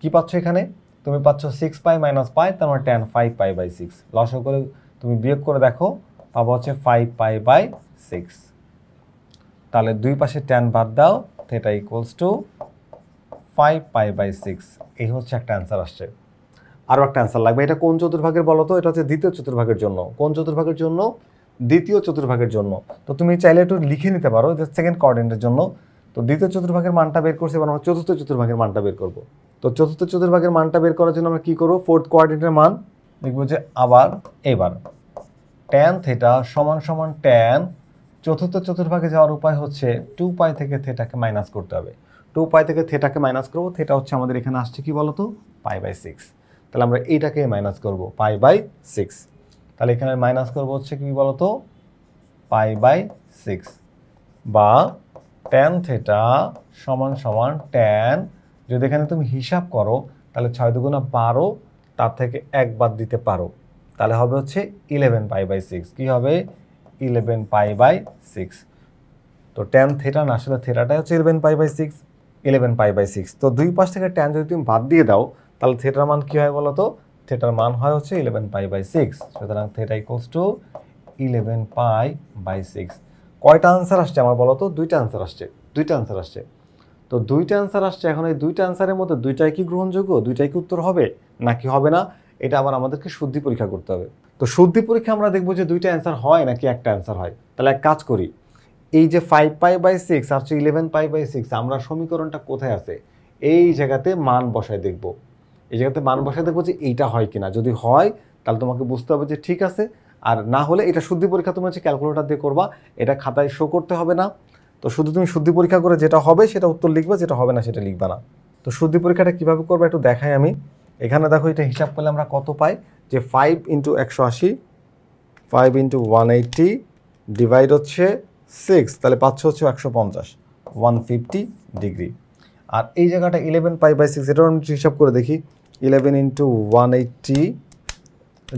কি পাচ্ছ এখানে তুমি পাচ্ছ 6 পাই মাইনাস পাই, তার মানে ট্যান 5 π/6। লসাগু করে তুমি বিয়োগ করে দেখো, পাবো হচ্ছে 5 π/6। তাহলে দুই পাশে ট্যান বাদ দাও, থেটা ইকুয়ালস টু 5 π/6। এই হচ্ছে একটা অ্যান্সার আসছে। আরও একটা অ্যান্সার লাগবে। এটা কোন চতুর্ভাগের বলো তো, এটা হচ্ছে দ্বিতীয় চতুর্ভাগের জন্য। কোন চতুর্ভাগের জন্য? দ্বিতীয় চতুর্ভাগের জন্য। তো তুমি চাইলে একটু লিখে নিতে পারো যে সেকেন্ড কোঅর্ডিনেটের জন্য। তো দ্বিতীয় চতুর্ভাগের মানটা বের করছি, এবার আমরা চতুর্থ চতুর্ভাগের মানটা বের করব। তো চতুর্থ চতুর্ভাগের মানটা বের করার জন্য আমরা কি করব, ফোর্থ কোঅর্ডিনেটের মান দেখবো যে আবার এবার ট্যান থেটা সমান সমান ট্যান, চতুর্থ চতুর্ভাগে যাওয়ার উপায় হচ্ছে 2 পাই থেকে থেটাকে মাইনাস করতে হবে। 2 পাই থেকে থেটাকে মাইনাস করবো, থেটা হচ্ছে আমাদের এখানে আসছে কি বলতো, π/6। তাহলে আমরা এইটাকে মাইনাস করব π/6। তাহলে এখানে মাইনাস করবো হচ্ছে কি বলতো, π/6, বা ট্যান থেটা সমান সমান ট্যান, যদি এখানে তুমি হিসাব করো তাহলে 6 দুগুণা 12, তার থেকে 1 বাদ দিতে পারো, তাহলে হবে হচ্ছে 11 π/6। কি হবে? 11 π/6। তো ট্যান থেটা না, আসলে থেটাটাই হচ্ছে 11 π/6, 11 π/6। তো দুই পাশ থেকে ট্যান যদি তুমি বাদ দিয়ে দাও তাহলে থেটার মান কি হয় বলো তো, থেটার মান হয় হচ্ছে 11 π/6। সুতরাং থেটা ইকুয়ালস টু 11 π/6। কয়টা আনসার আসছে আমার বলো তো? দুইটা আনসার আসছে, দুইটা আনসার আসছে। তো দুইটা আনসার আসছে। এখন এই দুইটা আনসারের মধ্যে দুইটাই কি গ্রহণযোগ্য, দুইটাই কি উত্তর হবে নাকি হবে না, এটা আবার আমাদেরকে শুদ্ধি পরীক্ষা করতে হবে। তো শুদ্ধি পরীক্ষা আমরা দেখবো যে দুইটা অ্যান্সার হয় নাকি একটা অ্যান্সার হয়। তাহলে এক কাজ করি, এই যে 5 π/6 আর 11 π/6, আমরা সমীকরণটা কোথায় আছে, এই জায়গাতে মান বসায় দেখব। এই জায়গাতে মান বসায় দেখবো যে এইটা হয় কিনা। যদি হয় তাহলে তোমাকে বুঝতে হবে যে ঠিক আছে, আর না হলে এটা শুদ্ধি পরীক্ষা তুমি হচ্ছে ক্যালকুলেটর দিয়ে করবা, এটা খাতায় শো করতে হবে না। তো শুধু তুমি শুদ্ধি পরীক্ষা করে যেটা হবে সেটা উত্তর লিখবে, যেটা হবে না সেটা লিখবা না। তো শুদ্ধি পরীক্ষাটা কীভাবে করবে একটু দেখাই আমি। এখানে দেখো এটা হিসাব করলে আমরা কত পাই, যে 5 × 180, 5 × 180 ডিভাইড হচ্ছে 6, তাহলে পাচ্ছ হচ্ছে 150, 150 ডিগ্রি। আর এই জায়গাটা 11 π/6, এটাও আমি হিসাব করে দেখি, 11 × 180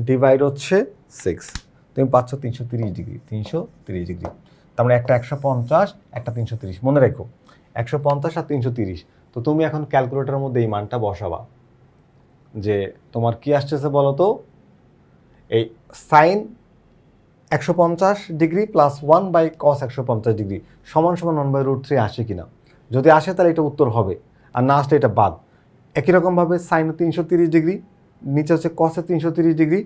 ডিভাইড হচ্ছে 6, তুমি পাচ্ছ 330 ডিগ্রি, 330 ডিগ্রি। তার মানে একটা 150, একটা 330, মনে রেখো 150 আর 330। তো তুমি এখন ক্যালকুলেটরের মধ্যে এই মানটা বসাবা, যে তোমার কি আসতেছে বলো তো, এই sign 150 degree plus 1/cos 150 degree সমান সমান 1/√3 আসে কিনা। যদি আসে তাহলে এটা উত্তর হবে, আর না আসলে এটা বাদ। একই রকমভাবে সাইন 330 ডিগ্রি, নিচে হচ্ছে কসে 330 ডিগ্রি,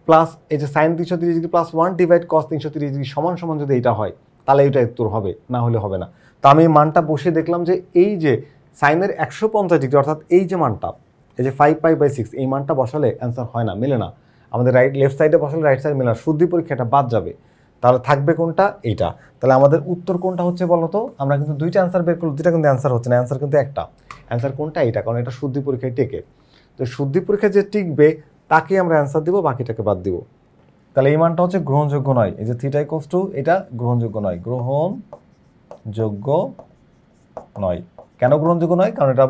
প্লাস এই যে সাইন 330 ডিগ্রি প্লাস 1 ডিভাইড কস 330 ডিগ্রি সমান সমান যদি এটা হয় তাহলে এটা উত্তর হবে, না হলে হবে না। তো আমি মানটা বসে দেখলাম যে এই যে সাইনের 150 ডিগ্রি অর্থাৎ এই যে মানটা, এই যে 5 π/6, এই মানটা বসালে অ্যান্সার হয় না, মেলে না। আমাদের লেফট সাইডে বসালে রাইট সাইড মেলে না, শুদ্ধি পরীক্ষা এটা বাদ যাবে। তাহলে থাকবে কোনটা, এইটা। তাহলে আমাদের উত্তর কোনটা হচ্ছে বলো তো, আমরা কিন্তু দুইটা অ্যান্সার বের করলো, দুইটা কিন্তু অ্যান্সার হচ্ছে না, অ্যান্সার কিন্তু একটা। অ্যান্সার কোনটা, এইটা, কারণ এটা শুদ্ধি পরীক্ষায় টেকে। তো শুদ্ধি পরীক্ষায় যে টিকবে তাকে আমরা অ্যান্সার দিব, বাকিটাকে বাদ দিব। তাহলে এই মানটা হচ্ছে গ্রহণযোগ্য নয়, এই যে থিটা ইকুয়ালস টু, এটা গ্রহণযোগ্য নয়, গ্রহণযোগ্য নয়। কেন গ্রহণযোগ্য নয়? কারণ এটা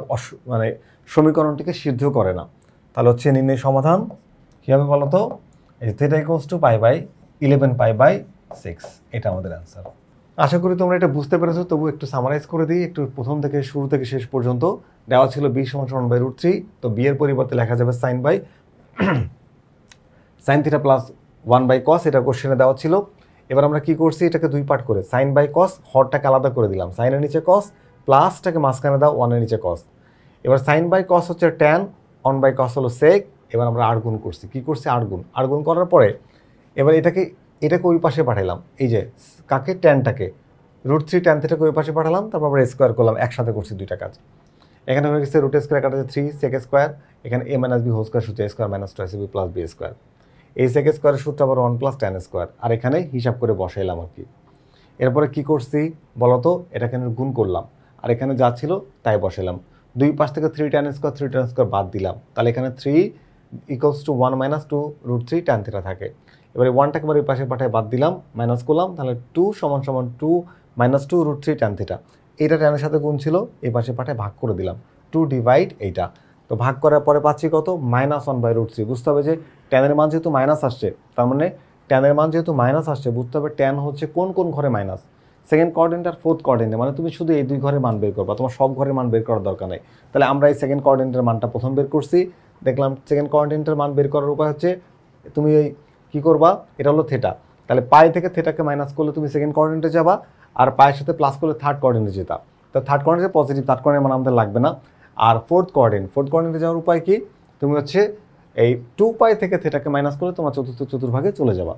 সমীকরণটিকে সিদ্ধ করে না। তাহলে হচ্ছে নির্ণয় সমাধান কী হবে বলো তো, এই theta equals to pi by 11 pi by 6, এটা আমাদের অ্যান্সার। আশা করি তোমরা এটা বুঝতে পেরেছো। তবু একটু সামারাইজ করে দিই, একটু প্রথম থেকে শুরু থেকে শেষ পর্যন্ত। দেওয়া ছিল b = 1/√3, তো b এর পরিবর্তে লেখা যাবে sin by sin theta plus 1/cos, এটা কোশ্চেনে দেওয়া ছিল। এবার আমরা কি করছি, এটাকে দুই পার্ট করে sin বাই cos হরটাকে আলাদা করে দিলাম, সাইনের নিচে cos, প্লাসটাকে মাঝখানে দাও 1 এর নিচে cos। এবার sin বাই cos হচ্ছে tan, 1/cos হলো sec। এবার আমরা আট গুণ করছি, কি করছি, আট গুণ করার পরে এবার এটাকে ওই পাশে পাঠালাম, এই যে কাকে, ট্যানটাকে, √3 tan থিটাকে ওই পাশে পাঠালাম, তারপর আমরা স্কোয়ার করলাম, একসাথে করছি দুইটা কাজ। এখানে হয়ে গেছে √a² কাটাতে 3 sec স্কোয়ার, এখানে a - b হোল স্কোয়ার সূত্র a² - 2ac plus b square, এই sec স্কোয়ারের সূত্র আবার 1 + tan স্কোয়ার, আর এখানে হিসাব করে বসাইলাম আর কি। এরপরে কি করছি বলতো, এটাকে গুণ করলাম, আর এখানে যা ছিল তাই বসাইলাম। দুই পাশ থেকে 3 tan স্কোয়ার বাদ দিলাম, তাহলে এখানে 3 = 1 - 2 √3 tan থিটা থাকে। এবারে 1টাকে এবার এই পাশে পাঠায় বাদ দিলাম, মাইনাস করলাম, তাহলে 2 = 2 - 2 √3 tan থিটা। এটা ট্যানের সাথে গুণ ছিল, এই পাশে পাঠায় ভাগ করে দিলাম, 2 ডিভাইড এইটা। তো ভাগ করার পরে পাচ্ছি কত, -1/√3। বুঝতে হবে যে ট্যানের মান যেহেতু মাইনাস আসছে, তার মানে ট্যানের মান যেহেতু মাইনাস আসছে, বুঝতে হবে ট্যান হচ্ছে কোন কোন ঘরে মাইনাস, সেকেন্ড কোঅর্ডিনেট আর ফোর্থ কোঅর্ডিনেট। মানে তুমি শুধু এই দুই ঘরের মান বের করবা, তোমার সব ঘরের মান বের করার দরকার নেই। তাহলে আমরা এই সেকেন্ড কোঅর্ডিনেটের মানটা প্রথম বের করছি, দেখলাম সেকেন্ড কোঅর্ডিনেটের মান বের করার উপায় হচ্ছে তুমি এই কী করবা, এটা হলো থিটা, তাহলে পাই থেকে থিটাকে মাইনাস করলে তুমি সেকেন্ড কোঅর্ডিনেটে যাবা, আর পায়ের সাথে প্লাস করলে থার্ড কোঅর্ডিনেটে যেতা। তো থার্ড কোঅর্ডিনেটে পজিটিভ, থার্ড কোঅর্ডিনেট মান আমাদের লাগবে না। আর ফোর্থ কোঅর্ডিনেটে যাওয়ার উপায় কি, তুমি হচ্ছে এই 2π থেকে থিটাকে মাইনাস করলে তোমার চতুর্ভাগে চলে যাবা।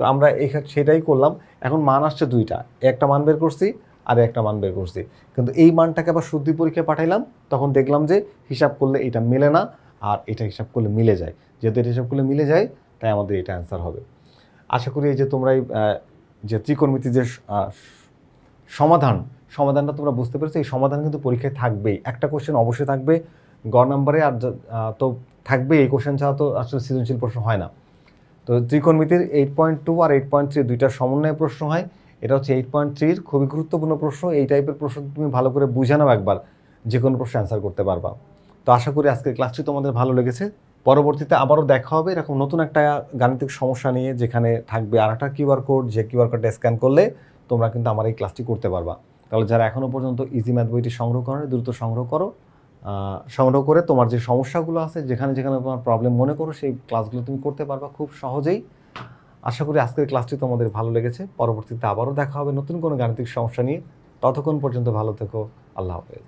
তো আমরা সেটাই করলাম। এখন মান আসছে দুইটা, একটা মান বের করছি আর একটা মান বের করছি, কিন্তু এই মানটাকে আবার শুদ্ধি পরীক্ষায় পাঠাইলাম, তখন দেখলাম যে হিসাব করলে এটা মেলে না, আর এটা হিসাব করলে মিলে যায়। যেহেতু এটা হিসাব করলে মিলে যায়, তাই আমাদের এটা অ্যান্সার হবে। আশা করি এই যে তোমরা যে ত্রিকোণমিতির যে সমাধানটা তোমরা বুঝতে পেরেছো। এই সমাধান কিন্তু পরীক্ষায় থাকবেই, একটা কোশ্চেন অবশ্যই থাকবে গ নম্বরে, আর তো থাকবে এই কোশ্চেন ছাড়া তো আসলে সৃজনশীল প্রশ্ন হয় না। তো ত্রিকোণমিতির 8.2 আর 8.3 দুইটার সমন্বয়ে প্রশ্ন হয়। এটা হচ্ছে 8.3 খুবই গুরুত্বপূর্ণ প্রশ্ন। এই টাইপের প্রশ্ন তুমি ভালো করে বুঝে নাও একবার, যে কোনো প্রশ্ন অ্যান্সার করতে পারবা। তো আশা করি আজকের ক্লাসটি তোমাদের ভালো লেগেছে। পরবর্তীতে আবারও দেখা হবে এরকম নতুন একটা গাণিতিক সমস্যা নিয়ে, যেখানে থাকবে আর একটা কিউআর কোড, যে কিউআর কোডটা স্ক্যান করলে তোমরা কিন্তু আমার এই ক্লাসটি করতে পারবা। তাহলে যারা এখনও পর্যন্ত ইজি ম্যাথ বইটি সংগ্রহ করো, দ্রুত সংগ্রহ করো। সংগ্রহ করে তোমার যে সমস্যাগুলো আছে, যেখানে যেখানে তোমার প্রবলেম মনে করো, সেই ক্লাসগুলো তুমি করতে পারবা খুব সহজেই। আশা করি আজকের ক্লাসটি তোমাদের ভালো লেগেছে। পরবর্তীতে আবারও দেখা হবে নতুন কোনো গাণিতিক সমস্যা নিয়ে। ততক্ষণ পর্যন্ত ভালো থেকো। আল্লাহ হাফেজ।